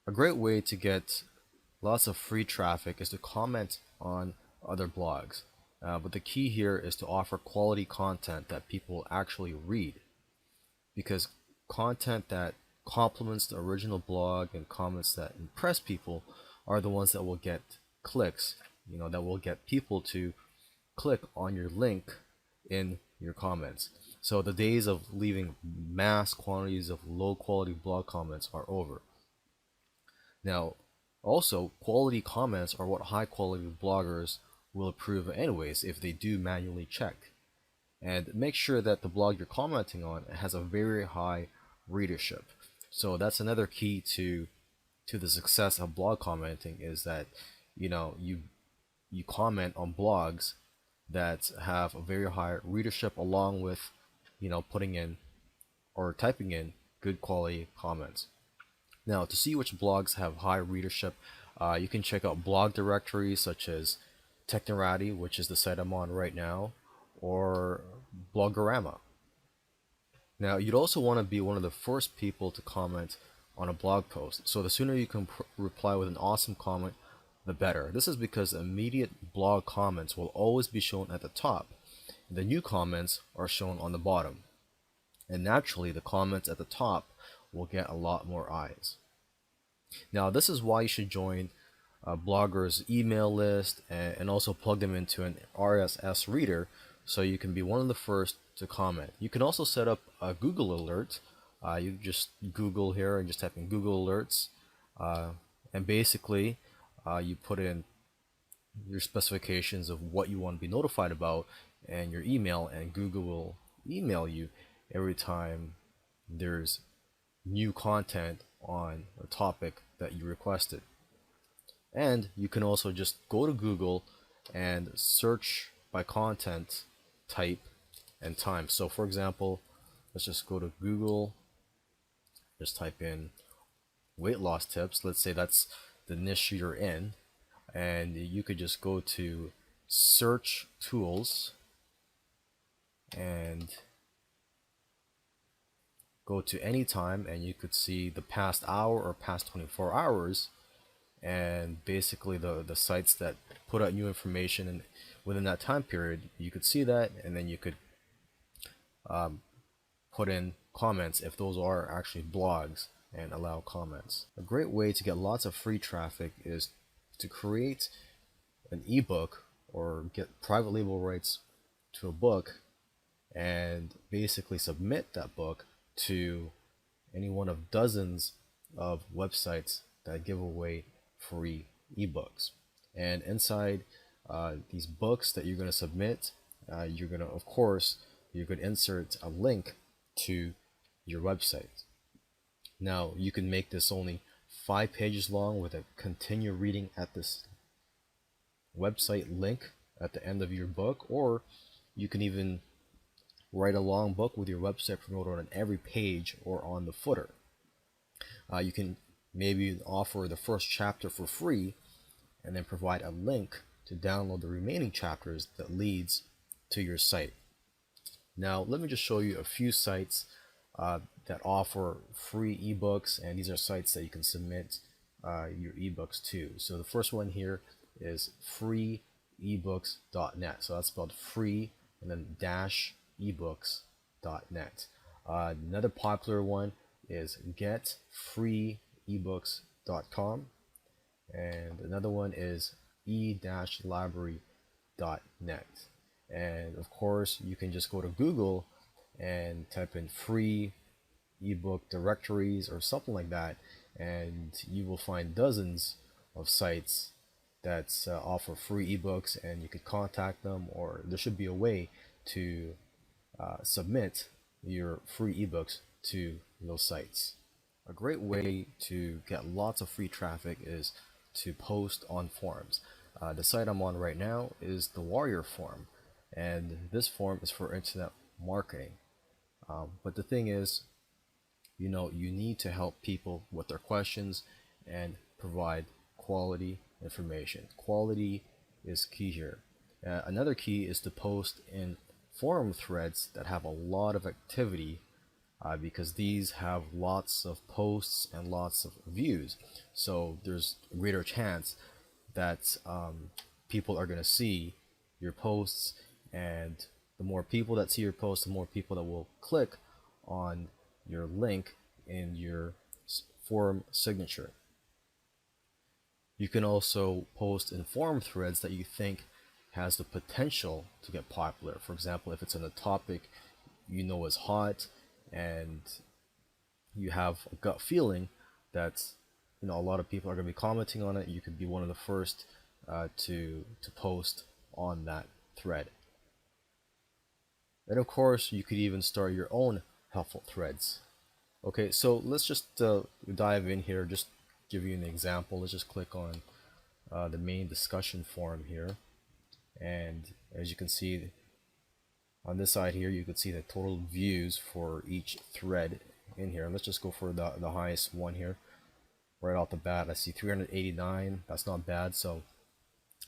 A great way to get lots of free traffic is to comment on other blogs. But the key here is to offer quality content that people actually read, because content that complements the original blog and comments that impress people are the ones that will get clicks, that will get people to click on your link in your comments. So the days of leaving mass quantities of low quality blog comments are over. Now, also, quality comments are what high quality bloggers will approve anyways if they do manually check. And make sure that the blog you're commenting on has a very high readership. So that's another key to the success of blog commenting, is that you comment on blogs that have a very high readership, along with putting in or typing in good quality comments. Now, to see which blogs have high readership, you can check out blog directories such as Technorati, which is the site I'm on right now, or Blogorama. Now, you'd also want to be one of the first people to comment on a blog post. So the sooner you can reply with an awesome comment, the better. This is because immediate blog comments will always be shown at the top. The new comments are shown on the bottom. And naturally, the comments at the top will get a lot more eyes. Now, this is why you should join a blogger's email list and also plug them into an RSS reader, so you can be one of the first to comment. You can also set up a Google alert. You just Google here and just type in Google Alerts, and basically you put in your specifications of what you want to be notified about and your email, and Google will email you every time there's new content on a topic that you requested. And you can also just go to Google and search by content type and time. So for example, let's just go to Google, just type in weight loss tips. Let's say that's the niche you're in, and you could just go to search tools and go to any time, and you could see the past hour or past 24 hours, and basically the sites that put out new information and within that time period, you could see that, and then you could put in comments if those are actually blogs and allow comments. A great way to get lots of free traffic is to create an ebook or get private label rights to a book and basically submit that book to any one of dozens of websites that give away free ebooks. And inside these books that you're going to submit, you're going to, of course, you could insert a link to your website. Now, you can make this only 5 pages long with a continue reading at this website link at the end of your book, or you can even write a long book with your website promoter on every page or on the footer. You can maybe offer the first chapter for free and then provide a link to download the remaining chapters that leads to your site. Now, let me just show you a few sites that offer free ebooks, and these are sites that you can submit your ebooks to. So the first one here is freeebooks.net. So that's spelled free and then dash ebooks.net. Another popular one is getfreeebooks.com, and another one is e-library.net. And of course, you can just go to Google and type in free ebook directories or something like that, and you will find dozens of sites that offer free ebooks, and you could contact them, or there should be a way to submit your free ebooks to those sites. A great way to get lots of free traffic is to post on forums. The site I'm on right now is the Warrior Forum, and this forum is for internet marketing. But the thing is, you need to help people with their questions and provide quality information. Quality is key here. Another key is to post in forum threads that have a lot of activity because these have lots of posts and lots of views. So there's a greater chance that people are going to see your posts, and the more people that see your posts, the more people that will click on your link in your forum signature. You can also post in forum threads that you think has the potential to get popular. For example, if it's on a topic you know is hot and you have a gut feeling that a lot of people are going to be commenting on it, you could be one of the first to post on that thread. And of course, you could even start your own helpful threads. Okay, so let's just dive in here. Just give you an example. Let's just click on the main discussion forum here, and as you can see on this side here, you can see the total views for each thread in here. Let's just go for the highest one here. Right off the bat, I see 389. That's not bad. So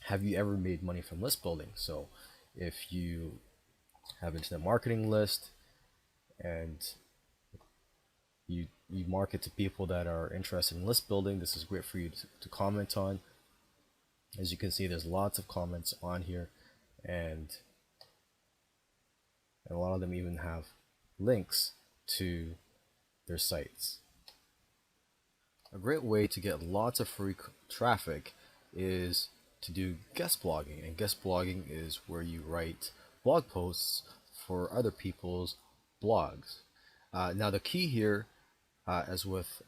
have you ever made money from list building? So if you have an internet marketing list and you market to people that are interested in list building, this is great for you to comment on. As you can see, there's lots of comments on here, and a lot of them even have links to their sites. A great way to get lots of free traffic is to do guest blogging, and guest blogging is where you write blog posts for other people's blogs. Now the key here, as with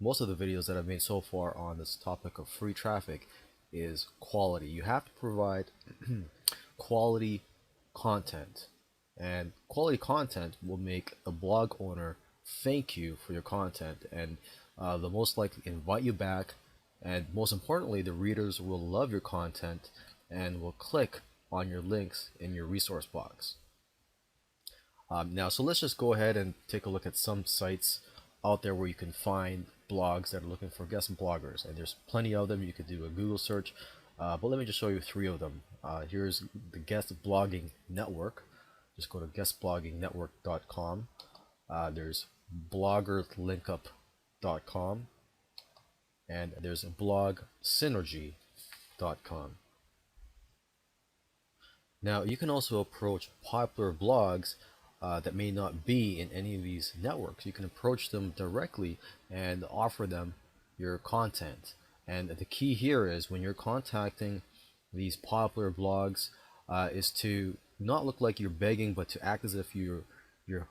most of the videos that I've made so far on this topic of free traffic, is quality. You have to provide quality content, and quality content will make a blog owner thank you for your content, and they'll most likely invite you back, and most importantly, the readers will love your content and will click on your links in your resource box. Now, so let's just go ahead and take a look at some sites out there where you can find blogs that are looking for guest bloggers, and there's plenty of them. You could do a Google search, but let me just show you 3 of them. Here's the Guest Blogging Network. Just go to guestbloggingnetwork.com. There's bloggerlinkup.com, and there's blogsynergy.com. Now, you can also approach popular blogs that may not be in any of these networks. You can approach them directly and offer them your content. And the key here is, when you're contacting these popular blogs, is to not look like you're begging, but to act as if you're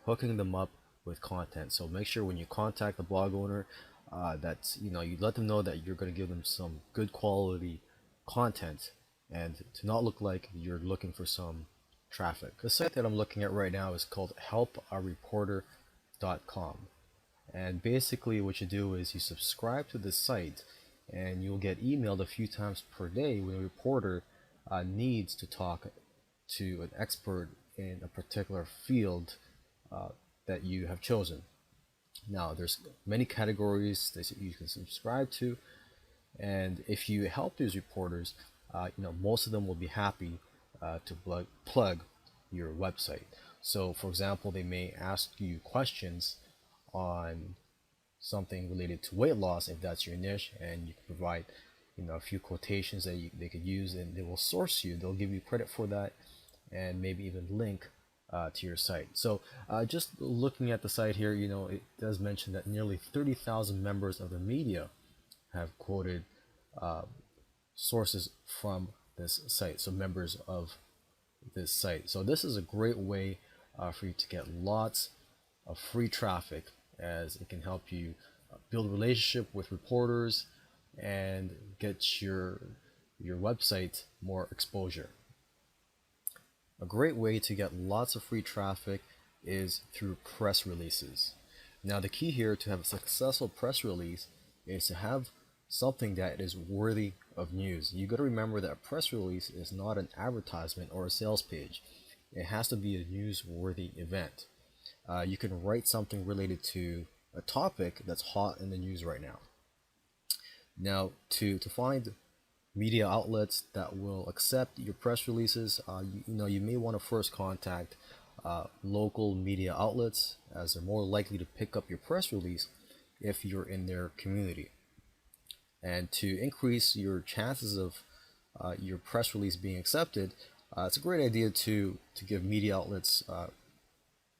hooking them up with content. So make sure when you contact the blog owner, that you let them know that you're going to give them some good quality content, and to not look like you're looking for some traffic. The site that I'm looking at right now is called helpareporter.com, and basically what you do is you subscribe to this site, and you'll get emailed a few times per day when a reporter needs to talk to an expert in a particular field that you have chosen. Now, there's many categories that you can subscribe to, and if you help these reporters, most of them will be happy to plug your website. So, for example, they may ask you questions on something related to weight loss, if that's your niche, and you can provide a few quotations that they could use, and they will source you. They'll give you credit for that, and maybe even link to your site. So just looking at the site here, it does mention that nearly 30,000 members of the media have quoted sources from this site, so members of this site. So this is a great way for you to get lots of free traffic, as it can help you build a relationship with reporters and get your website more exposure. A great way to get lots of free traffic is through press releases. Now, the key here to have a successful press release is to have something that is worthy of news. You got to remember that a press release is not an advertisement or a sales page. It has to be a newsworthy event. You can write something related to a topic that's hot in the news right now. Now, to find media outlets that will accept your press releases, you may want to first contact local media outlets, as they're more likely to pick up your press release if you're in their community. And to increase your chances of your press release being accepted, it's a great idea to give media outlets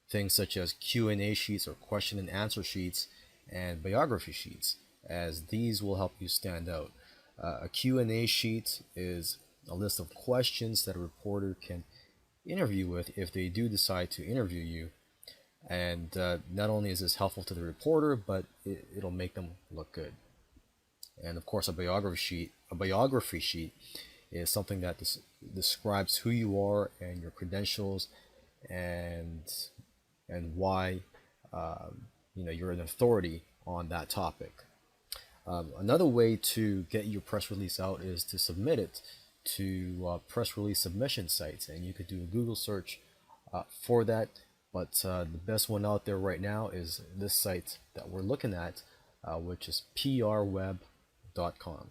things such as Q&A sheets or question and answer sheets and biography sheets, as these will help you stand out. A Q&A sheet is a list of questions that a reporter can interview with if they do decide to interview you. And not only is this helpful to the reporter, but it'll make them look good. And of course, a biography sheet is something that describes who you are and your credentials, and why you're an authority on that topic. Another way to get your press release out is to submit it to press release submission sites, and you could do a Google search for that. But the best one out there right now is this site that we're looking at, which is prweb.com.